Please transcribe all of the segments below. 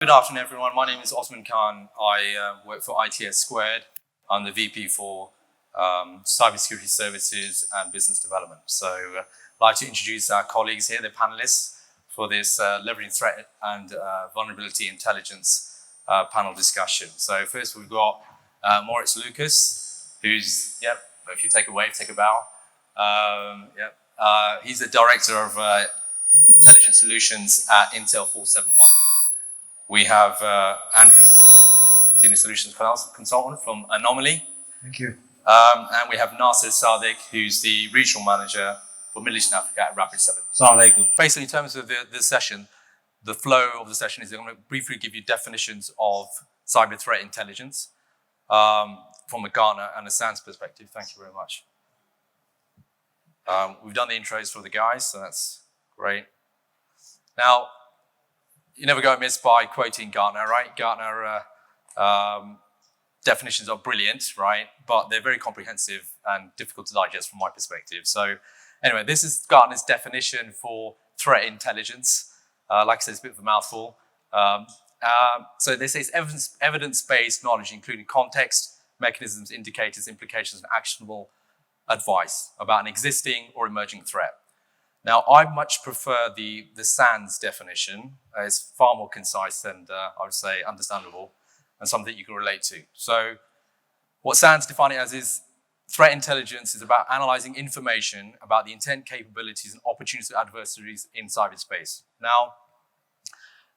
Good afternoon, everyone. My name is Osman Khan. I work for ITS Squared. I'm the VP for Cybersecurity Services and Business Development. So I'd like to introduce our colleagues here, the panelists, for this Leveraging Threat and Vulnerability Intelligence panel discussion. So first we've got Moritz Lucas, who's, if you take a wave, take a bow. He's the Director of Intelligence Solutions at Intel 471. We have Andrew Dillon, Senior Solutions Consultant from Anomaly. Thank you. And we have Nasser Sadiq, who's the Regional Manager for Middle East and Africa at Rapid7. Assalamu alaikum. Basically, in terms of the session, the flow of the session is I'm going to briefly give you definitions of cyber threat intelligence from a Gartner and a SANS perspective. Thank you very much. We've done the intros for the guys, so that's great. Now, you never go amiss by quoting Gartner, right? Gartner definitions are brilliant, right? But they're very comprehensive and difficult to digest from my perspective. So anyway, this is Gartner's definition for threat intelligence. Like I said, it's a bit of a mouthful. So they say it's evidence-based knowledge, including context, mechanisms, indicators, implications, and actionable advice about an existing or emerging threat. Now, I much prefer the SANS definition. It's far more concise and, I would say, understandable and something you can relate to. So what SANS define it as is threat intelligence is about analyzing information about the intent, capabilities, and opportunities of adversaries in cyberspace. Now,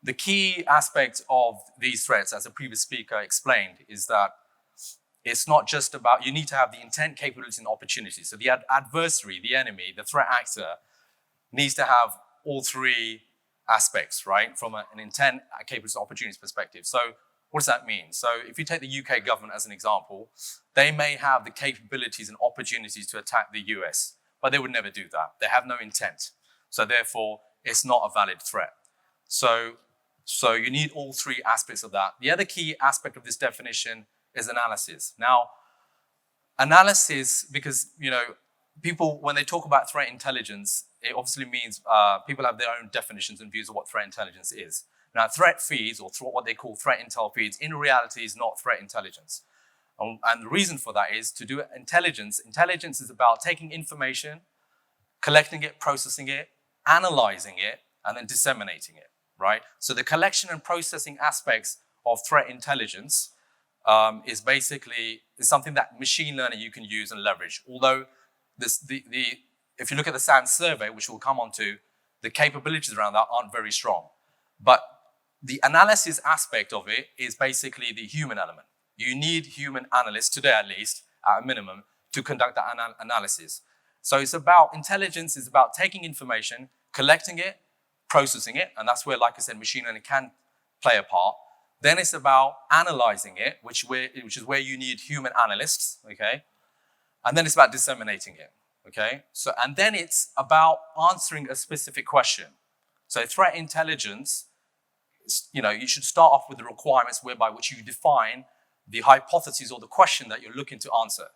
the key aspect of these threats, as a previous speaker explained, is that it's not just about, you need to have the intent, capabilities, and opportunities. So the adversary, the enemy, the threat actor, needs to have all three aspects, right? From an intent, capabilities, and opportunities perspective. So what does that mean? So if you take the UK government as an example, they may have the capabilities and opportunities to attack the US, but they would never do that. They have no intent. So therefore, it's not a valid threat. So you need all three aspects of that. The other key aspect of this definition is analysis. Now, analysis, because, people, when they talk about threat intelligence, it obviously means people have their own definitions and views of what threat intelligence is. Now, threat feeds, or what they call threat intel feeds, in reality is not threat intelligence. And the reason for that is to do intelligence. Intelligence is about taking information, collecting it, processing it, analyzing it, and then disseminating it, right? So the collection and processing aspects of threat intelligence is basically something that machine learning you can use and leverage. Although if you look at the SANS survey, which we'll come on to, the capabilities around that aren't very strong. But the analysis aspect of it is basically the human element. You need human analysts, today at least, at a minimum, to conduct that analysis. So it's about, intelligence is about taking information, collecting it, processing it, and that's where, like I said, machine learning can play a part. Then it's about analyzing it, which is where you need human analysts, okay? And then it's about disseminating it, okay? So, and then it's about answering a specific question. So threat intelligence, you should start off with the requirements whereby which you define the hypothesis or the question that you're looking to answer.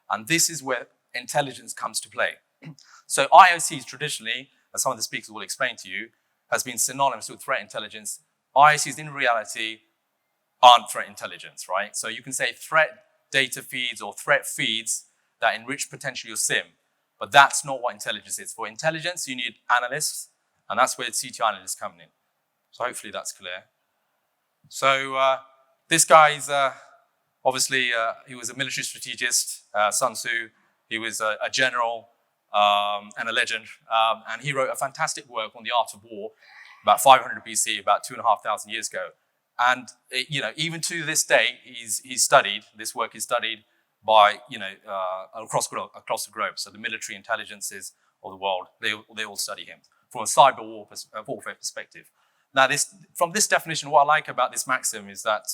And this is where intelligence comes to play. So IOCs traditionally, as some of the speakers will explain to you, has been synonymous with threat intelligence. IOCs in reality aren't threat intelligence, right? So you can say threat data feeds or threat feeds that enrich potentially your SIM, but that's not what intelligence is. For intelligence, you need analysts, and that's where CTO analysts come in. So hopefully that's clear. So this guy's obviously, he was a military strategist, Sun Tzu. He was a general and a legend, and he wrote a fantastic work on the art of war about 500 BC, about 2,500 years ago. And even to this day, this work is studied by across the globe. So the military intelligences of the world, they all study him from a cyber warfare perspective. Now, from this definition, what I like about this maxim is that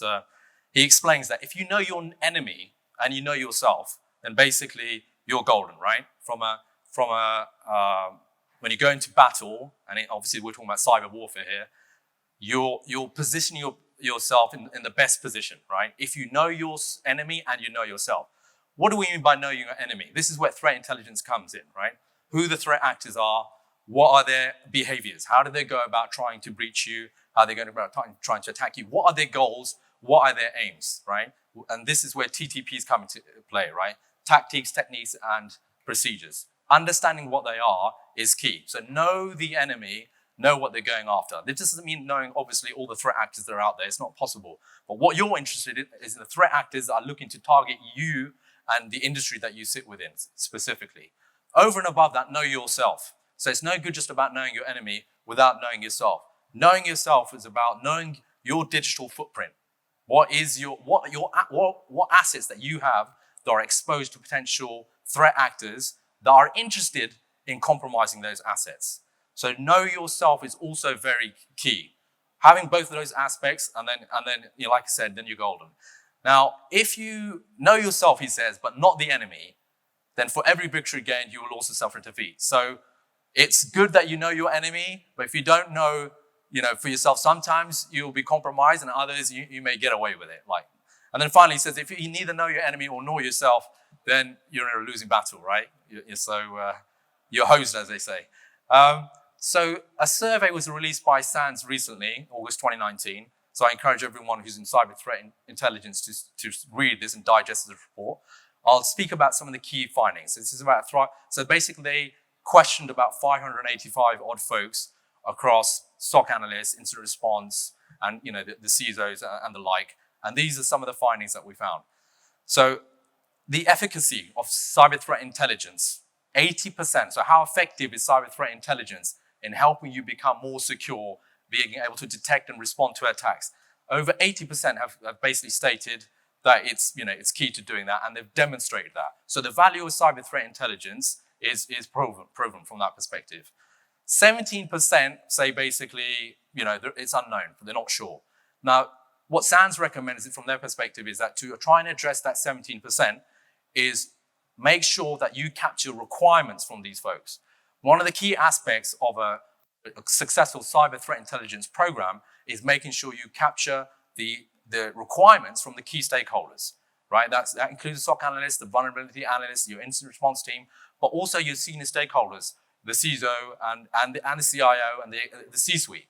he explains that if you know your enemy and you know yourself, then basically you're golden, right? When you go into battle, and obviously we're talking about cyber warfare here, you're positioning yourself in the best position, right? If you know your enemy and you know yourself. What do we mean by knowing your enemy? This is where threat intelligence comes in, right? Who the threat actors are, what are their behaviors? How do they go about trying to breach you? how they're going about trying to attack you. What are their goals? What are their aims, right? And this is where TTPs come into play, right? Tactics, techniques, and procedures. Understanding what they are is key. So know the enemy, know what they're going after. This doesn't mean knowing, obviously, all the threat actors that are out there. It's not possible. But what you're interested in is the threat actors that are looking to target you and the industry that you sit within specifically. Over and above that, know yourself. So it's no good just about knowing your enemy without knowing yourself. Knowing yourself is about knowing your digital footprint. What assets that you have that are exposed to potential threat actors that are interested in compromising those assets. So know yourself is also very key. Having both of those aspects, and then like I said, then you're golden. Now, if you know yourself, he says, but not the enemy, then for every victory gained, you will also suffer defeat. So it's good that you know your enemy, but if you don't know, for yourself, sometimes you'll be compromised, and others you may get away with it. And then finally, he says, if you neither know your enemy or know yourself, then you're in a losing battle, right? You're hosed, as they say. So a survey was released by SANS recently, August 2019. So I encourage everyone who's in cyber threat intelligence to read this and digest this report. I'll speak about some of the key findings. This is about so basically they questioned about 585 odd folks across SOC analysts, incident response, and the CISOs and the like. And these are some of the findings that we found. So the efficacy of cyber threat intelligence, 80%. So how effective is cyber threat intelligence in helping you become more secure, being able to detect and respond to attacks? Over 80% have basically stated that it's key to doing that, and they've demonstrated that. So the value of cyber threat intelligence is proven from that perspective. 17% say basically, it's unknown, they're not sure. Now, what SANS recommends from their perspective is that to try and address that 17% is make sure that you capture requirements from these folks. One of the key aspects of a successful cyber threat intelligence program is making sure you capture the requirements from the key stakeholders, right? That includes the SOC analyst, the vulnerability analyst, your incident response team, but also your senior stakeholders, the CISO and the CIO and the C-suite.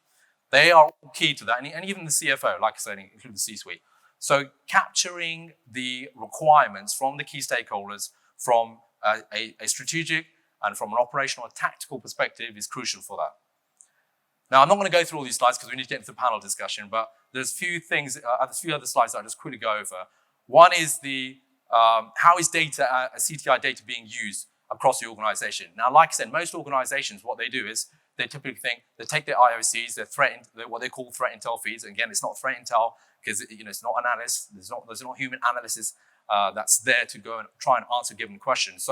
They are all key to that, and even the CFO, like I said, including the C-suite. So capturing the requirements from the key stakeholders from a strategic and from an operational and tactical perspective is crucial for that. Now, I'm not going to go through all these slides because we need to get into the panel discussion, but there's a few other slides that I'll just quickly go over. One is how is CTI data being used across the organization? Now, like I said, most organizations, what they do is they typically they take their IOCs, what they call threat intel feeds. And again, it's not threat intel because it's not an analyst. There's not human analysis that's there to go and try and answer given questions.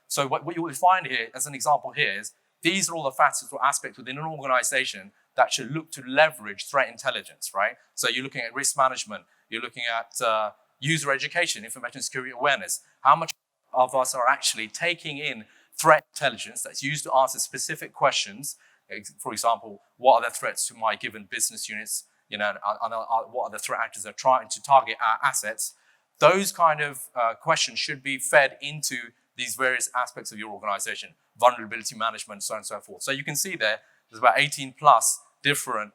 So what you will find here, as an example here, is these are all the facets or aspects within an organization that should look to leverage threat intelligence, right? So you're looking at risk management, you're looking at user education, information security awareness. How much of us are actually taking in threat intelligence that's used to answer specific questions? For example, what are the threats to my given business units? And what are the threat actors that are trying to target our assets? Those kind of questions should be fed into these various aspects of your organization, vulnerability management, so on and so forth. So you can see there's about 18 plus different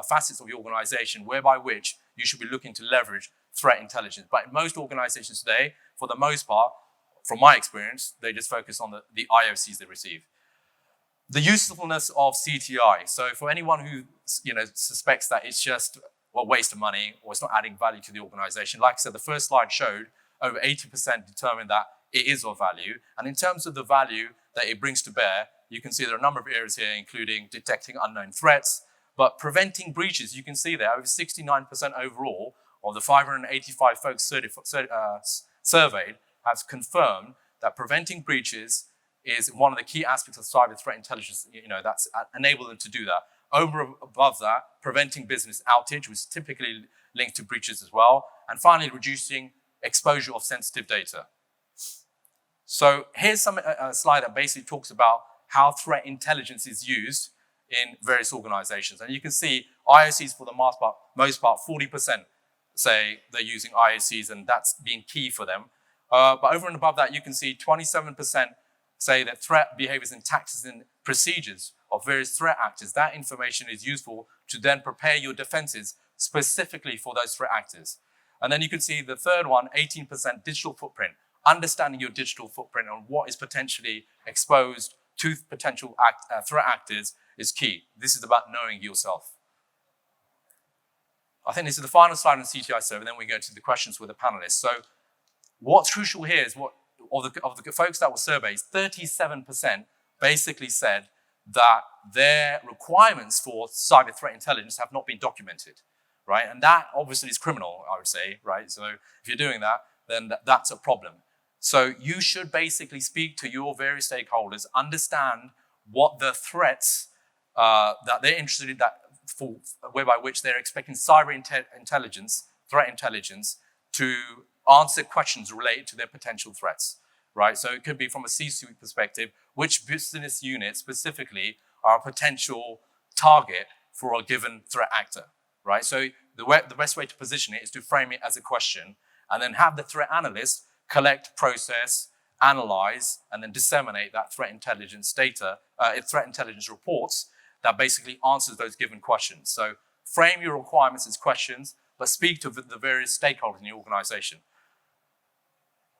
facets of your organization whereby which you should be looking to leverage threat intelligence. But in most organizations today, for the most part, from my experience, they just focus on the IOCs they receive. The usefulness of CTI. So for anyone who suspects that it's just a waste of money or it's not adding value to the organization, like I said, the first slide showed over 80% determined that it is of value. And in terms of the value that it brings to bear, you can see there are a number of areas here, including detecting unknown threats, but preventing breaches. You can see there over 69% overall of the 585 folks surveyed has confirmed that preventing breaches is one of the key aspects of cyber threat intelligence. That's enabled them to do that. Above that, preventing business outage, which is typically linked to breaches as well. And finally, reducing exposure of sensitive data. So here's a slide that basically talks about how threat intelligence is used in various organizations. And you can see IOCs for the most part, 40% say they're using IOCs, and that's being key for them. But over and above that, you can see 27% say that threat behaviors and tactics and procedures of various threat actors, that information is useful to then prepare your defenses specifically for those threat actors. And then you can see the third one, 18% digital footprint. Understanding your digital footprint and what is potentially exposed to potential threat actors is key. This is about knowing yourself. I think this is the final slide on CTI server, then we go to the questions with the panelists. So what's crucial here is of the folks that were surveyed, 37% basically said that their requirements for cyber threat intelligence have not been documented, right? And that obviously is criminal, I would say, right? So if you're doing that, then that's a problem. So you should basically speak to your various stakeholders, understand what the threats that they're interested in, whereby which they're expecting cyber intelligence, threat intelligence, to answer questions related to their potential threats, right? So it could be from a C-suite perspective, which business unit specifically are a potential target for a given threat actor, right? So the best way to position it is to frame it as a question and then have the threat analyst collect, process, analyze, and then disseminate that threat intelligence data, threat intelligence reports that basically answers those given questions. So frame your requirements as questions, but speak to the various stakeholders in your organization.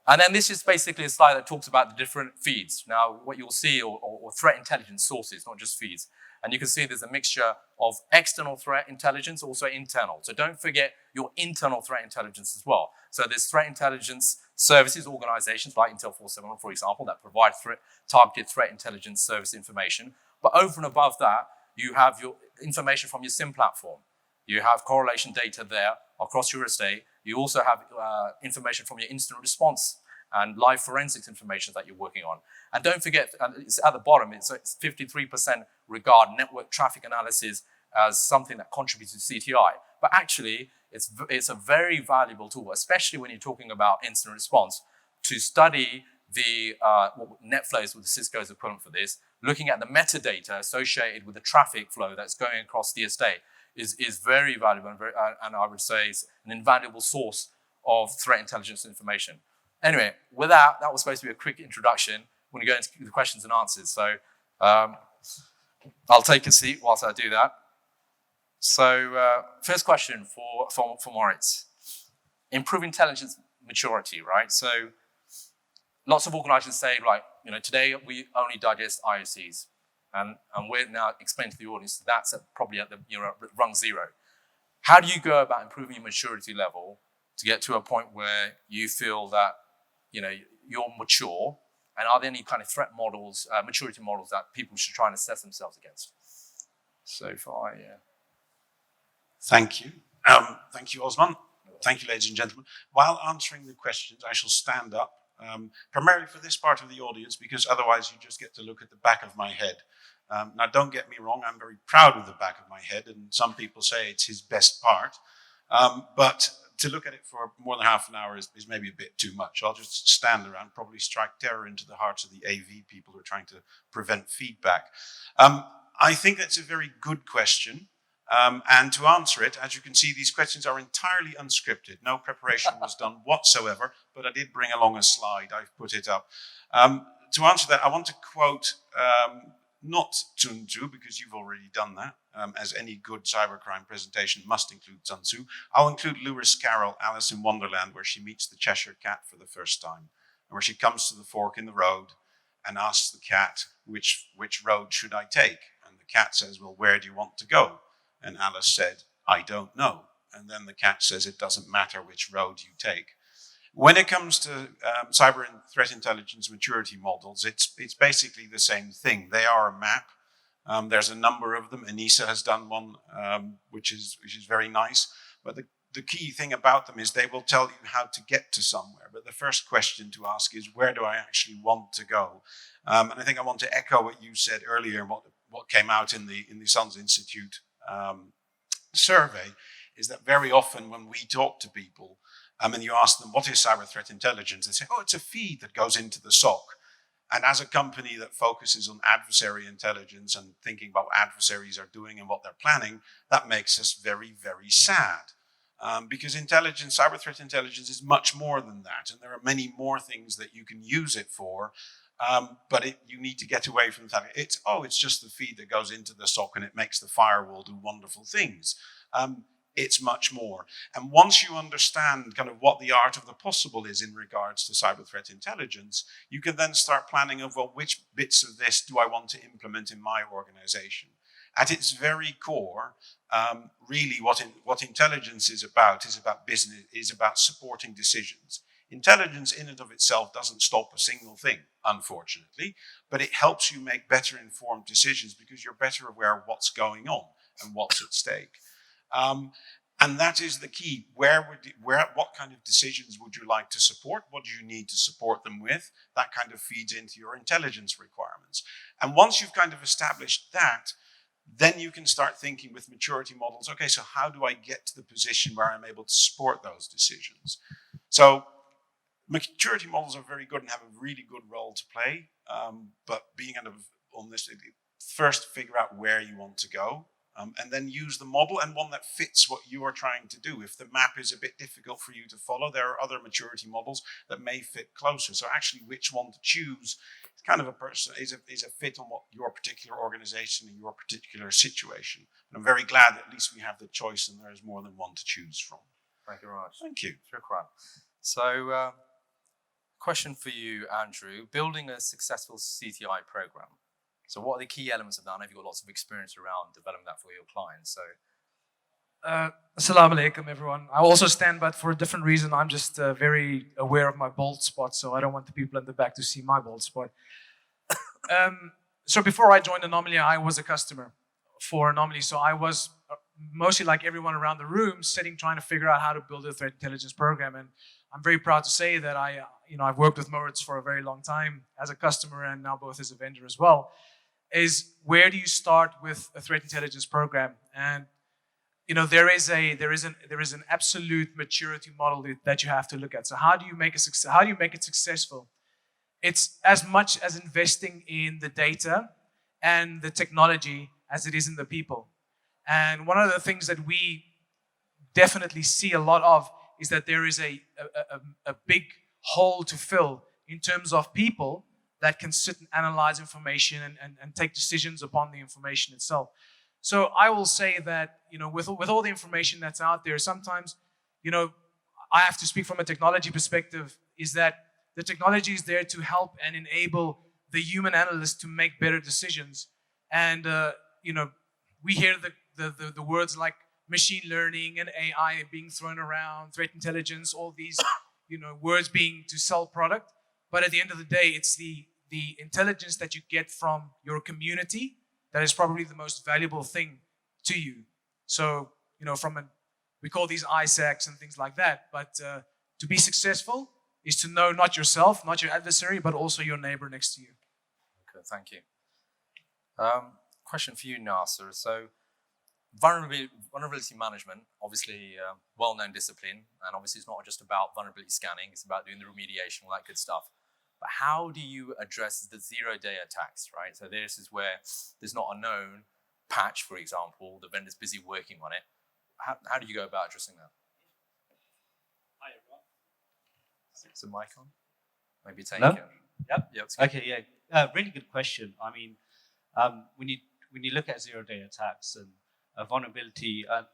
And then this is basically a slide that talks about the different feeds. Now, what you'll see, or threat intelligence sources, not just feeds. And you can see there's a mixture of external threat intelligence, also internal. So don't forget your internal threat intelligence as well. So there's threat intelligence services, organizations like Intel 471, for example, that provide targeted threat intelligence service information. But over and above that, you have your information from your SIM platform. You have correlation data there across your estate. You also have information from your incident response and live forensics information that you're working on. And don't forget, it's at the bottom, it's 53% regard network traffic analysis as something that contributes to CTI. But actually, it's a very valuable tool, especially when you're talking about incident response, to study the NetFlows, with the Cisco's equivalent for this, looking at the metadata associated with the traffic flow that's going across the estate is very valuable and I would say is an invaluable source of threat intelligence information. Anyway, with that was supposed to be a quick introduction. We're going to go into the questions and answers. So I'll take a seat whilst I do that. So first question for Moritz. Improve intelligence maturity, right? So lots of organizations say, like, today we only digest IOCs. And we're now explaining to the audience that's probably at the rung zero. How do you go about improving your maturity level to get to a point where you feel that you're mature? And are there any kind of threat models, maturity models that people should try and assess themselves against? So far, yeah. Thank you. Thank you, Osman. Thank you, ladies and gentlemen. While answering the questions, I shall stand up, primarily for this part of the audience, because otherwise you just get to look at the back of my head. Now, don't get me wrong, I'm very proud of the back of my head, and some people say it's his best part. But to look at it for more than half an hour is maybe a bit too much. I'll just stand around, probably strike terror into the hearts of the AV people who are trying to prevent feedback. I think that's a very good question. And to answer it, as you can see, these questions are entirely unscripted. No preparation was done whatsoever, but I did bring along a slide. I've put it up. To answer that, I want to quote not Sun Tzu, because you've already done that, as any good cybercrime presentation must include Sun Tzu. I'll include Lewis Carroll, Alice in Wonderland, where she meets the Cheshire Cat for the first time, and where she comes to the fork in the road and asks the cat, which road should I take? And the cat says, well, where do you want to go? And Alice said, I don't know. And then the cat says, it doesn't matter which road you take. When it comes to cyber and threat intelligence maturity models, it's basically the same thing. They are a map. There's a number of them. ENISA has done one, which is very nice. But the key thing about them is they will tell you how to get to somewhere. But the first question to ask is, where do I actually want to go? And I think I want to echo what you said earlier, and what came out in the SONS Institute survey, is that very often when we talk to people and you ask them, what is cyber threat intelligence? They say, oh, it's a feed that goes into the SOC. And as a company that focuses on adversary intelligence and thinking about what adversaries are doing and what they're planning, that makes us very, very sad. Because cyber threat intelligence is much more than that. And there are many more things that you can use it for But you need to get away from that. It's just the feed that goes into the SOC and it makes the firewall do wonderful things. It's much more. And once you understand kind of what the art of the possible is in regards to cyber threat intelligence, you can then start planning of, well, which bits of this do I want to implement in my organization? At its very core, really what intelligence is about business, is about supporting decisions. Intelligence in and of itself doesn't stop a single thing, unfortunately, but it helps you make better informed decisions because you're better aware of what's going on and what's at stake. And that is the key. What kind of decisions would you like to support? What do you need to support them with? That kind of feeds into your intelligence requirements. And once you've kind of established that, then you can start thinking with maturity models, okay, so how do I get to the position where I'm able to support those decisions? So maturity models are very good and have a really good role to play, but being kind of on this, first figure out where you want to go, and then use the model and one that fits what you are trying to do. If the map is a bit difficult for you to follow, there are other maturity models that may fit closer. So actually which one to choose is kind of is a fit on what your particular organization and your particular situation. And I'm very glad that at least we have the choice and there's more than one to choose from. Thank you very much. Thank you. Shukran. So, question for you, Andrew. Building a successful CTI program. So what are the key elements of that? I know you've got lots of experience around developing that for your clients. So, Assalamu alaikum, everyone. I also stand, but for a different reason. I'm just very aware of my bald spot, so I don't want the people in the back to see my bald spot. So before I joined Anomaly, I was a customer for Anomaly. So I was mostly like everyone around the room, sitting trying to figure out how to build a threat intelligence program. And I'm very proud to say that I've worked with Moritz for a very long time as a customer and now both as a vendor as well. Is where do you start with a threat intelligence program? And there is an absolute maturity model that you have to look at. So how do you make it successful? It's as much as investing in the data and the technology as it is in the people. And one of the things that we definitely see a lot of is that there is a big hole to fill in terms of people that can sit and analyze information and take decisions upon the information itself. So I will say that, with all the information that's out there, sometimes, I have to speak from a technology perspective, is that the technology is there to help and enable the human analyst to make better decisions. And, we hear the words like machine learning and AI being thrown around, threat intelligence, all these, words being to sell product. But at the end of the day, it's the intelligence that you get from your community that is probably the most valuable thing to you. So, we call these ISACs and things like that. But to be successful is to know not yourself, not your adversary, but also your neighbor next to you. Okay, thank you. Question for you, Nasser. So, vulnerability management, obviously well-known discipline, and obviously it's not just about vulnerability scanning, it's about doing the remediation, all that good stuff. But how do you address the zero-day attacks, right? So this is where there's not a known patch, for example, the vendor's busy working on it. How do you go about addressing that? Hi, everyone. Is the mic on? Maybe take Hello? it. Yep. Okay, yeah. Really good question. I mean, when you look at zero-day attacks and a vulnerability, a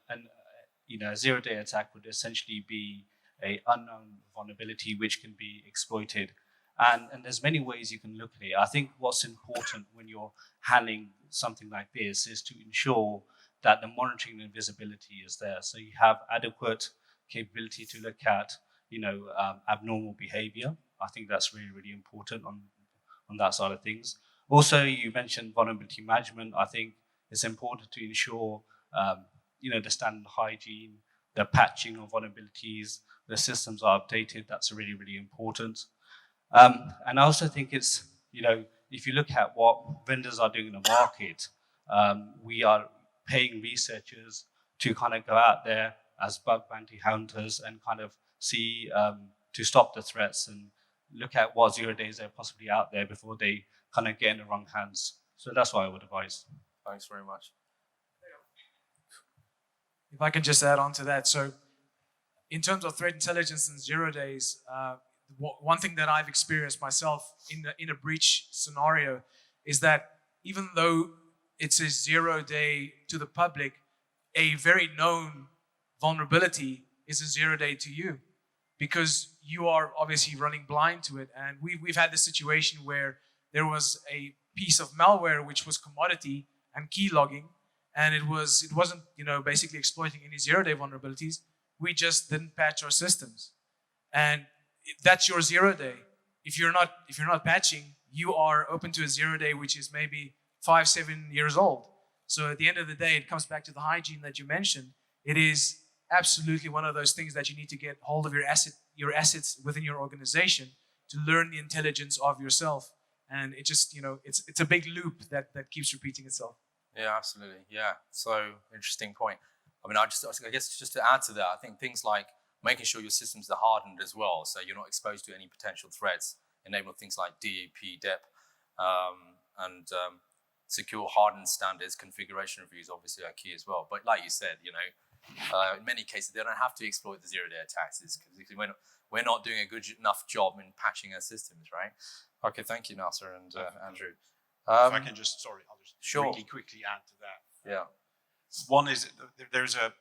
zero-day attack would essentially be an unknown vulnerability which can be exploited. And there's many ways you can look at it. I think what's important when you're handling something like this is to ensure that the monitoring and visibility is there. So you have adequate capability to look at, abnormal behavior. I think that's really, really important on that side of things. Also, you mentioned vulnerability management. I think it's important to ensure, the standard hygiene, the patching of vulnerabilities, the systems are updated. That's really, really important. And I also think it's, if you look at what vendors are doing in the market, we are paying researchers to kind of go out there as bug bounty hunters and kind of see, to stop the threats and look at what 0 days are possibly out there before they kind of get in the wrong hands. So that's what I would advise. Thanks very much. If I can just add on to that. So in terms of threat intelligence and 0 days, the one thing that I've experienced myself in a breach scenario is that even though it's a 0 day to the public, a very known vulnerability is a 0 day to you, because you are obviously running blind to it. And we've had this situation where there was a piece of malware which was commodity and key logging, and it wasn't basically exploiting any 0 day vulnerabilities. We just didn't patch our systems, and that's your 0 day. If you're not patching, you are open to a 0 day which is maybe 5-7 years old. So at the end of the day, it comes back to the hygiene that you mentioned. It is absolutely one of those things that you need to get hold of your assets within your organization to learn the intelligence of yourself. And it just, it's a big loop that keeps repeating itself. Yeah, absolutely. Yeah. So interesting point. I mean, I guess just to add to that, I think things like making sure your systems are hardened as well, so you're not exposed to any potential threats, enable things like DEP, DEP, and secure hardened standards, configuration reviews obviously are key as well. But like you said, in many cases, they don't have to exploit the 0 day attacks because we're not doing a good enough job in patching our systems, right? Okay, thank you, Nasser and Andrew. If I can just, I'll just Sure. really quickly add to that. Yeah. One is there's a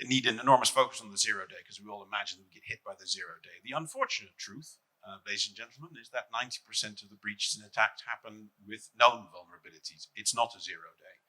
need an enormous focus on the 0 day, because we all imagine we get hit by the 0 day. The unfortunate truth, ladies and gentlemen, is that 90% of the breaches and attacks happen with known vulnerabilities. It's not a 0 day.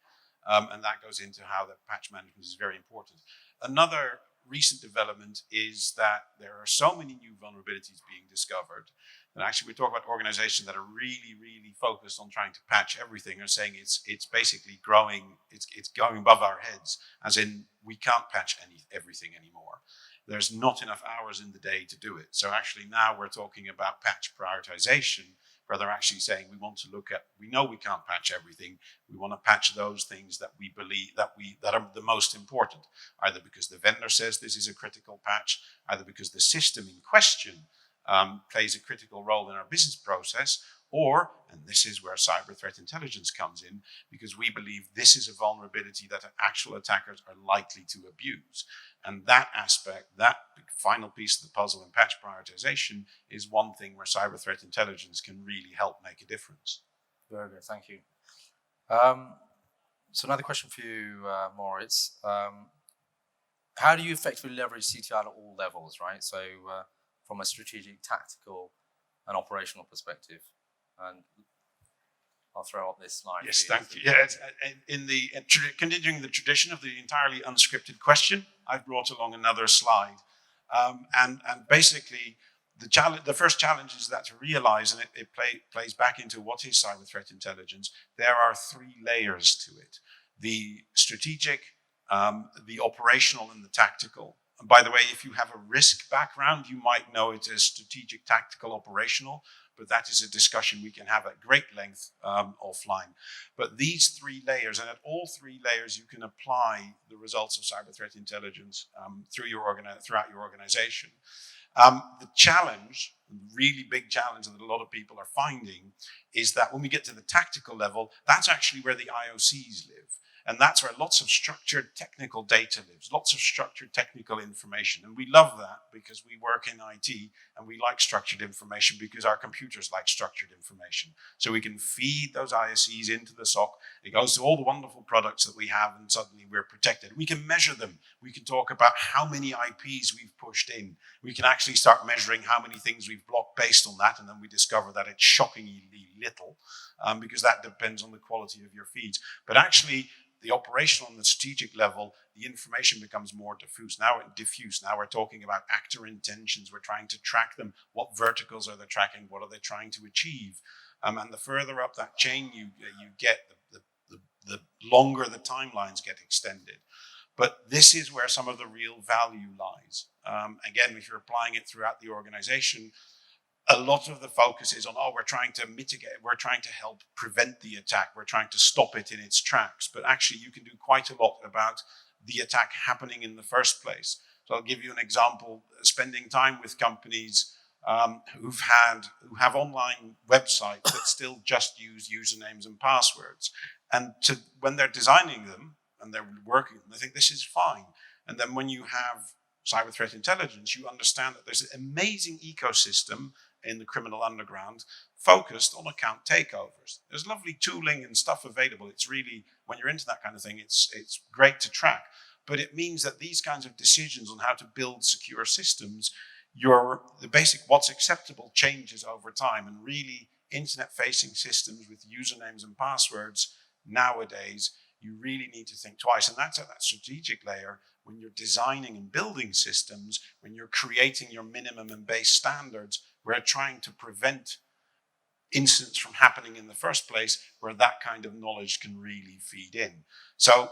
And that goes into how the patch management is very important. Another recent development is that there are so many new vulnerabilities being discovered that actually we talk about organizations that are really, really focused on trying to patch everything, and saying it's basically growing, it's going above our heads, as in we can't patch everything anymore. There's not enough hours in the day to do it. So actually now we're talking about patch prioritization, where they're actually saying we know we can't patch everything. We want to patch those things that we believe that are the most important, either because the vendor says this is a critical patch, either because the system in question plays a critical role in our business process, or, and this is where cyber threat intelligence comes in, because we believe this is a vulnerability that actual attackers are likely to abuse. And that aspect, that final piece of the puzzle in patch prioritization, is one thing where cyber threat intelligence can really help make a difference. Very good, thank you. So another question for you, Moritz. How do you effectively leverage CTI at all levels, right? So from a strategic, tactical, and operational perspective. And I'll throw up this slide. Yes, thank you. Yeah, continuing the tradition of the entirely unscripted question, I've brought along another slide. And basically, the first challenge is that to realize, and it plays back into what is cyber threat intelligence, there are 3 layers to it. The strategic, the operational, and the tactical. And by the way, if you have a risk background, you might know it as strategic, tactical, operational, but that is a discussion we can have at great length offline. But these 3 layers, and at all 3 layers, you can apply the results of cyber threat intelligence throughout your organization. The challenge, the really big challenge that a lot of people are finding, is that when we get to the tactical level, that's actually where the IOCs live. And that's where lots of structured technical data lives, lots of structured technical information. And we love that because we work in IT and we like structured information because our computers like structured information. So we can feed those ISEs into the SOC. It goes to all the wonderful products that we have, and suddenly we're protected. We can measure them. We can talk about how many IPs we've pushed in. We can actually start measuring how many things we've blocked based on that. And then we discover that it's shockingly little because that depends on the quality of your feeds. But actually, the operational and the strategic level, the information becomes more diffuse. Now we're talking about actor intentions. We're trying to track them. What verticals are they tracking? What are they trying to achieve? And the further up that chain you get, the longer the timelines get extended. But this is where some of the real value lies. Again, if you're applying it throughout the organization, a lot of the focus is on, we're trying to mitigate, we're trying to help prevent the attack, we're trying to stop it in its tracks. But actually, you can do quite a lot about the attack happening in the first place. So I'll give you an example, spending time with companies who have online websites that still just use usernames and passwords. And when they're designing them and they're working, they think this is fine. And then when you have cyber threat intelligence, you understand that there's an amazing ecosystem in the criminal underground focused on account takeovers. There's lovely tooling and stuff available. It's really, when you're into that kind of thing, it's great to track. But it means that these kinds of decisions on how to build secure systems, the basic what's acceptable changes over time, and really internet-facing systems with usernames and passwords nowadays, you really need to think twice. And that's at that strategic layer when you're designing and building systems, when you're creating your minimum and base standards, we're trying to prevent incidents from happening in the first place, where that kind of knowledge can really feed in. So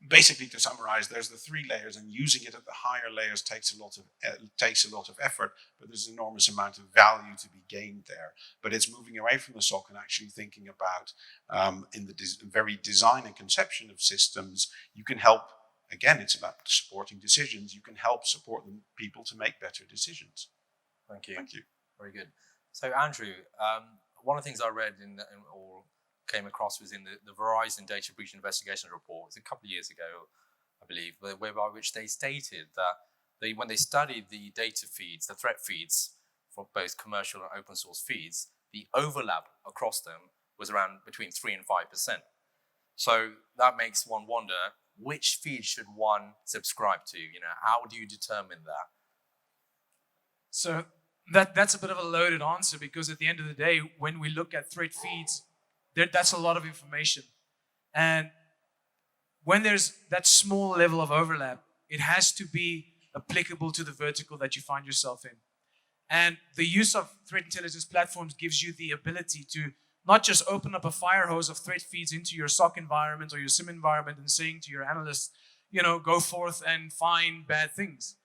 basically, to summarize, there's the 3 layers, and using it at the higher layers takes a lot of effort, but there's an enormous amount of value to be gained there. But it's moving away from the SOC and actually thinking about, in the very design and conception of systems, you can help. Again, it's about supporting decisions. You can help support people to make better decisions. Thank you. Thank you. Very good. So, Andrew, one of the things I read or came across was in the Verizon Data Breach Investigation Report. It's a couple of years ago, I believe, whereby which they stated that when they studied the data feeds, the threat feeds for both commercial and open source feeds, the overlap across them was around between 3 and 5%. So that makes one wonder, which feed should one subscribe to? How do you determine that? So that's a bit of a loaded answer, because at the end of the day, when we look at threat feeds, that's a lot of information. And when there's that small level of overlap, it has to be applicable to the vertical that you find yourself in. And the use of threat intelligence platforms gives you the ability to not just open up a fire hose of threat feeds into your SOC environment or your SIM environment and saying to your analysts, go forth and find bad things.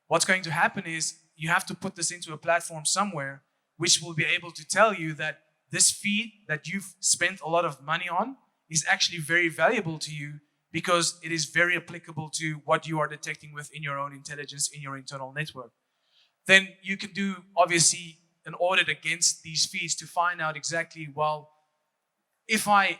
What's going to happen is you have to put this into a platform somewhere which will be able to tell you that this feed that you've spent a lot of money on is actually very valuable to you, because it is very applicable to what you are detecting within your own intelligence in your internal network. Then you can do, obviously, an audit against these feeds to find out exactly, well, if I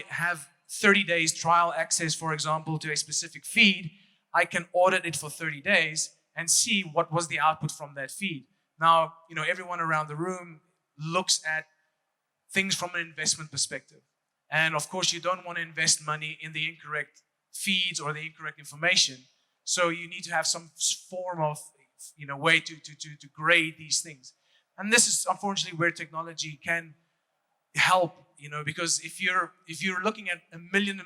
have 30 days trial access, for example, to a specific feed, I can audit it for 30 days and see what was the output from that feed. Now, everyone around the room looks at things from an investment perspective. And of course, you don't want to invest money in the incorrect feeds or the incorrect information. So you need to have some form of way to grade these things. And this is unfortunately where technology can help, because if you're looking at a million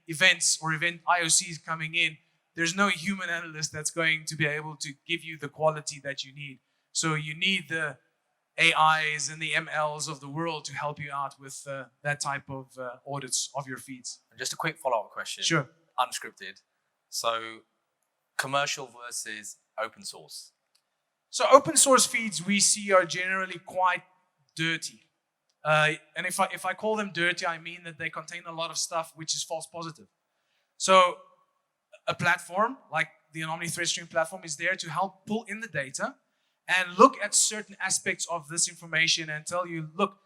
events or event IOCs coming in, there's no human analyst that's going to be able to give you the quality that you need. So you need the AIs and the MLs of the world to help you out with that type of audits of your feeds. And just a quick follow-up question. Sure. Unscripted. So commercial versus open source. So open source feeds we see are generally quite dirty. And if I call them dirty, I mean that they contain a lot of stuff which is false positive. So a platform like the Anomaly Threat Stream platform is there to help pull in the data and look at certain aspects of this information and tell you, look,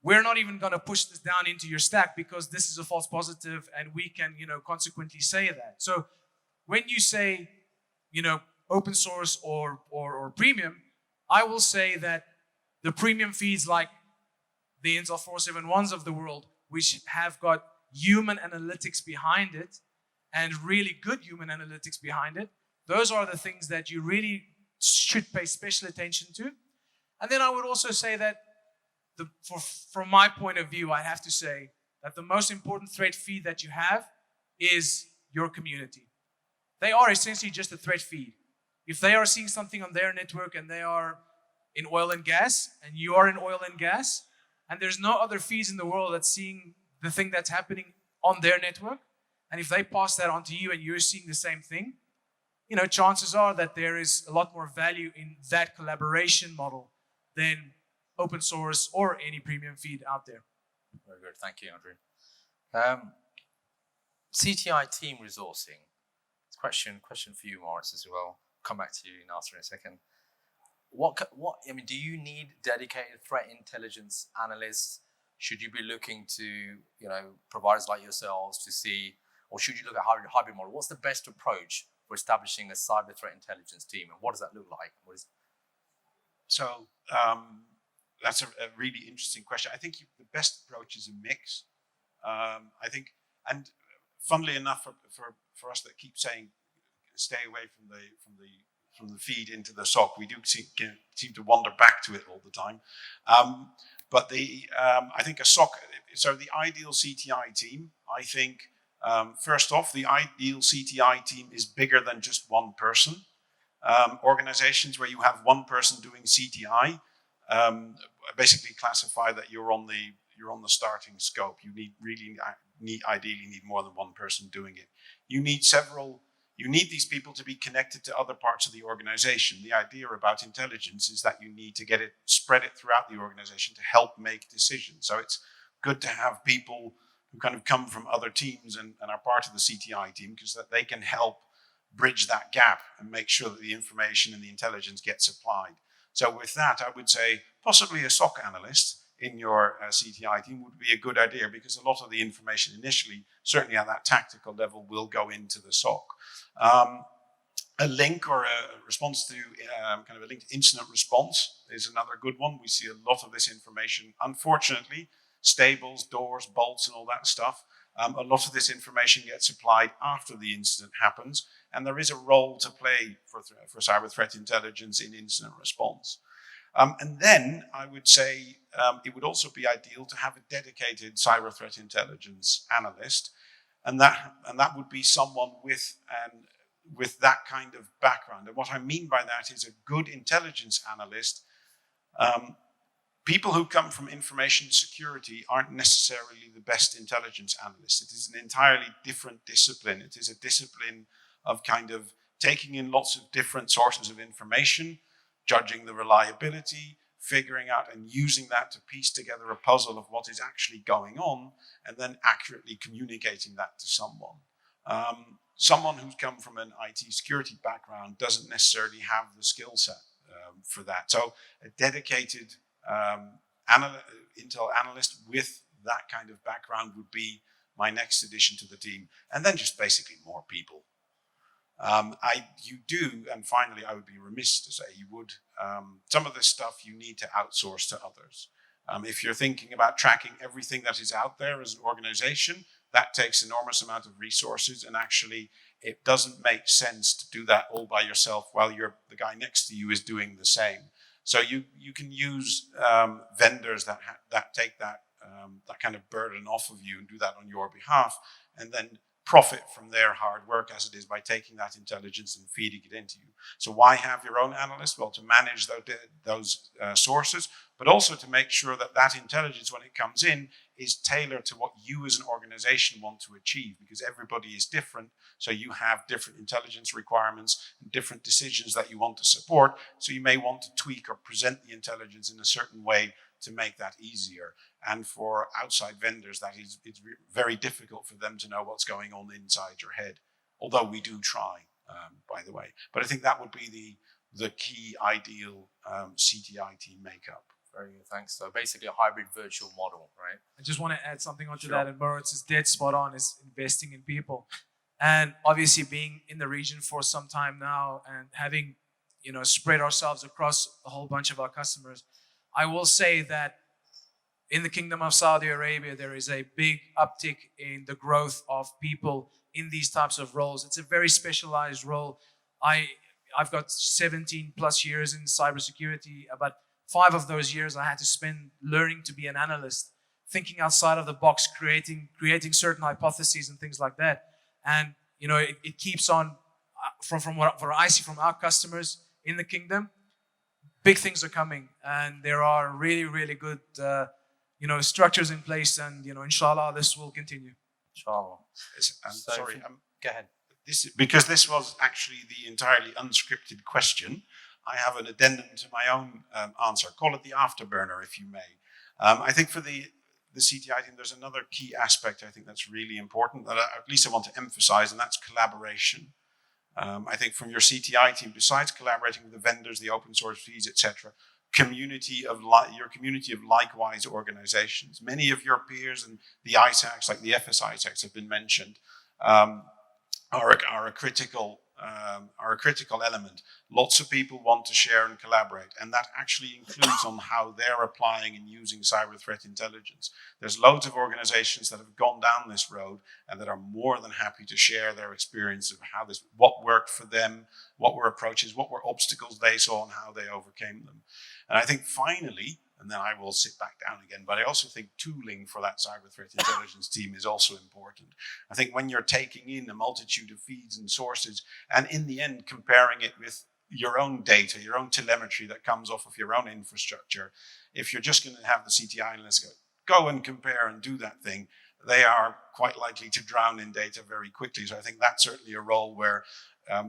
we're not even going to push this down into your stack because this is a false positive, and we can, consequently say that. So when you say, open source or premium, I will say that the premium feeds like the Intel 471s of the world, which have got human analytics behind it and really good human analytics behind it, those are the things that you really should pay special attention to. And then I would also say that from my point of view, I have to say that the most important threat feed that you have is your community. They are essentially just a threat feed. If they are seeing something on their network and they are in oil and gas, and you are in oil and gas, and there's no other feeds in the world that's seeing the thing that's happening on their network, and if they pass that on to you and you're seeing the same thing, chances are that there is a lot more value in that collaboration model than open source or any premium feed out there. Very good. Thank you, Andrew. CTI team resourcing. It's a question for you, Maurice, as well. Come back to you, Nasser, in a second. Do you need dedicated threat intelligence analysts? Should you be looking to, providers like yourselves to see, or should you look at hybrid model? What's the best approach for establishing a cyber threat intelligence team, and what does that look like? So that's a really interesting question. I think the best approach is a mix. I think, and funnily enough, for us that keep saying stay away from the feed into the SOC, we do seem to wander back to it all the time. But I think a SOC, so the ideal CTI team, I think, first off, the ideal CTI team is bigger than just one person. Organizations where you have one person doing CTI basically classify that you're on the starting scope. You ideally need more than one person doing it. You need these people to be connected to other parts of the organization. The idea about intelligence is that you need to spread it throughout the organization to help make decisions. So it's good to have people who kind of come from other teams and are part of the CTI team, because that they can help bridge that gap and make sure that the information and the intelligence gets applied. So with that, I would say possibly a SOC analyst in your CTI team would be a good idea, because a lot of the information initially, certainly at that tactical level, will go into the SOC. A link or a response to kind of a linked incident response is another good one. We see a lot of this information, unfortunately, stables, doors, bolts, and all that stuff. A lot of this information gets applied after the incident happens, and there is a role to play for cyber threat intelligence in incident response. And then I would say it would also be ideal to have a dedicated cyber threat intelligence analyst, and that would be someone with that kind of background. And what I mean by that is a good intelligence analyst. People who come from information security aren't necessarily the best intelligence analysts. It is an entirely different discipline. It is a discipline of kind of taking in lots of different sources of information, judging the reliability, figuring out and using that to piece together a puzzle of what is actually going on, and then accurately communicating that to someone. Someone who's come from an IT security background doesn't necessarily have the skill set for that. So a dedicated Intel analyst with that kind of background would be my next addition to the team. And then just basically more people. And finally, I would be remiss to say some of this stuff you need to outsource to others. If you're thinking about tracking everything that is out there as an organization, that takes enormous amount of resources, and actually it doesn't make sense to do that all by yourself while the guy next to you is doing the same. So you can use vendors that take that kind of burden off of you and do that on your behalf, and then profit from their hard work as it is by taking that intelligence and feeding it into you. So why have your own analyst? Well, to manage those sources, but also to make sure that that intelligence, when it comes in, is tailored to what you as an organization want to achieve, because everybody is different. So you have different intelligence requirements and different decisions that you want to support. So you may want to tweak or present the intelligence in a certain way to make that easier. And for outside vendors, it's very difficult for them to know what's going on inside your head, although we do try, by the way. But I think that would be the key ideal CTI team makeup. Very good, thanks. So basically a hybrid virtual model, right? I just want to add something onto Sure. that, and Moritz is dead spot on, is investing in people. And obviously being in the region for some time now and having, spread ourselves across a whole bunch of our customers, I will say that in the Kingdom of Saudi Arabia, there is a big uptick in the growth of people in these types of roles. It's a very specialized role. I've got 17 plus years in cybersecurity, but 5 of those years I had to spend learning to be an analyst, thinking outside of the box, creating certain hypotheses and things like that. And it keeps on from what I see from our customers in the kingdom. Big things are coming, and there are really, really good structures in place, and inshallah this will continue. Inshallah. Sorry, go ahead. Because this was actually the entirely unscripted question, I have an addendum to my own answer. Call it the afterburner, if you may. I think for the CTI team, there's another key aspect I think that's really important that at least I want to emphasize, and that's collaboration. I think from your CTI team, besides collaborating with the vendors, the open source fees, etc., your community of likewise organizations. Many of your peers and the ISACs, like the FS ISACs have been mentioned, are a critical are a critical element. Lots of people want to share and collaborate, and that actually includes on how they're applying and using cyber threat intelligence. There's loads of organizations that have gone down this road and that are more than happy to share their experience of how this, what worked for them, what were approaches, what were obstacles they saw, and how they overcame them. And I think finally, and then I will sit back down again, but I also think tooling for that cyber threat intelligence team is also important. I think when you're taking in a multitude of feeds and sources, and in the end comparing it with your own data, your own telemetry that comes off of your own infrastructure, if you're just going to have the CTI analysts go and compare and do that thing, they are quite likely to drown in data very quickly. So I think that's certainly a role where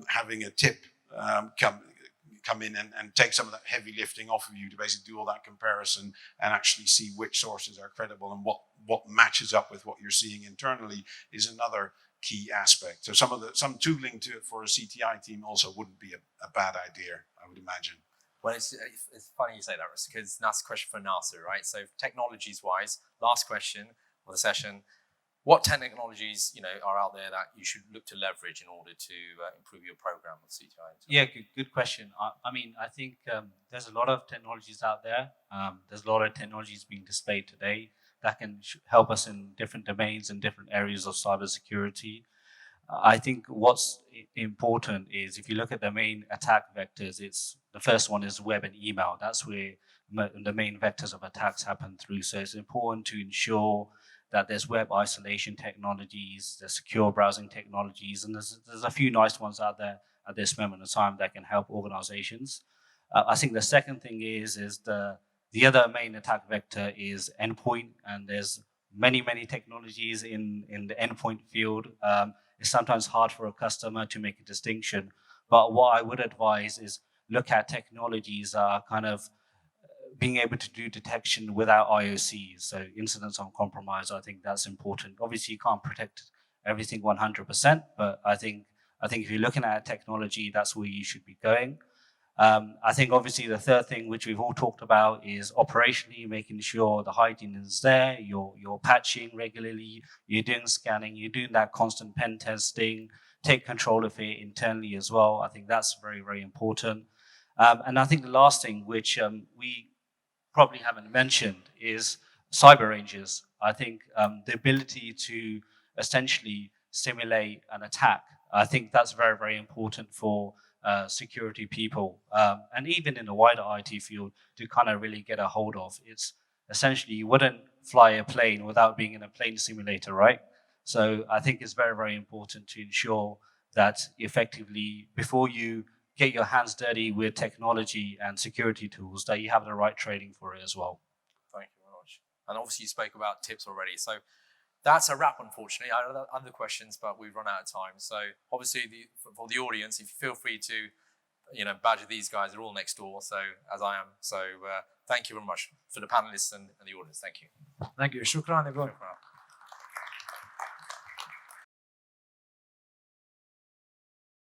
having a tip come in and take some of that heavy lifting off of you to basically do all that comparison and actually see which sources are credible and what matches up with what you're seeing internally is another key aspect. So some tooling to it for a CTI team also wouldn't be a bad idea, I would imagine. Well, it's funny you say that, Russ, because that's a question for NASA, right? So technologies-wise, last question of the session, what technologies are out there that you should look to leverage in order to improve your program with CTI? Yeah, good question. I think there's a lot of technologies out there. There's a lot of technologies being displayed today that can help us in different domains and different areas of cybersecurity. I think what's important is if you look at the main attack vectors, the first one is web and email. That's where the main vectors of attacks happen through. So it's important to ensure that there's web isolation technologies, there's secure browsing technologies, and there's a few nice ones out there at this moment in time that can help organizations. I think the second thing is the other main attack vector is endpoint, and there's many technologies in the endpoint field. It's sometimes hard for a customer to make a distinction, but what I would advise is look at technologies that are kind of being able to do detection without IOCs, so incidents on compromise. I think that's important. Obviously, you can't protect everything 100%, but I think if you're looking at technology, that's where you should be going. I think obviously the third thing, which we've all talked about, is operationally making sure the hygiene is there. You're patching regularly, you're doing scanning, you're doing that constant pen testing. Take control of it internally as well. I think that's very important. And I think the last thing, which we probably haven't mentioned, is cyber ranges. I think the ability to essentially simulate an attack, I think that's very important for security people, and even in the wider IT field, to kind of really get a hold of. It's essentially, you wouldn't fly a plane without being in a plane simulator, right? So I think it's very important to ensure that effectively, before you get your hands dirty with technology and security tools, that you have the right training for it as well. Thank you very much. And obviously you spoke about tips already. So that's a wrap, unfortunately. I have other questions, but we've run out of time. So obviously for the audience, if you feel free to badger these guys, they're all next door, so as I am. So thank you very much for the panelists and the audience. Thank you. Thank you. Shukran, everyone. Shukran.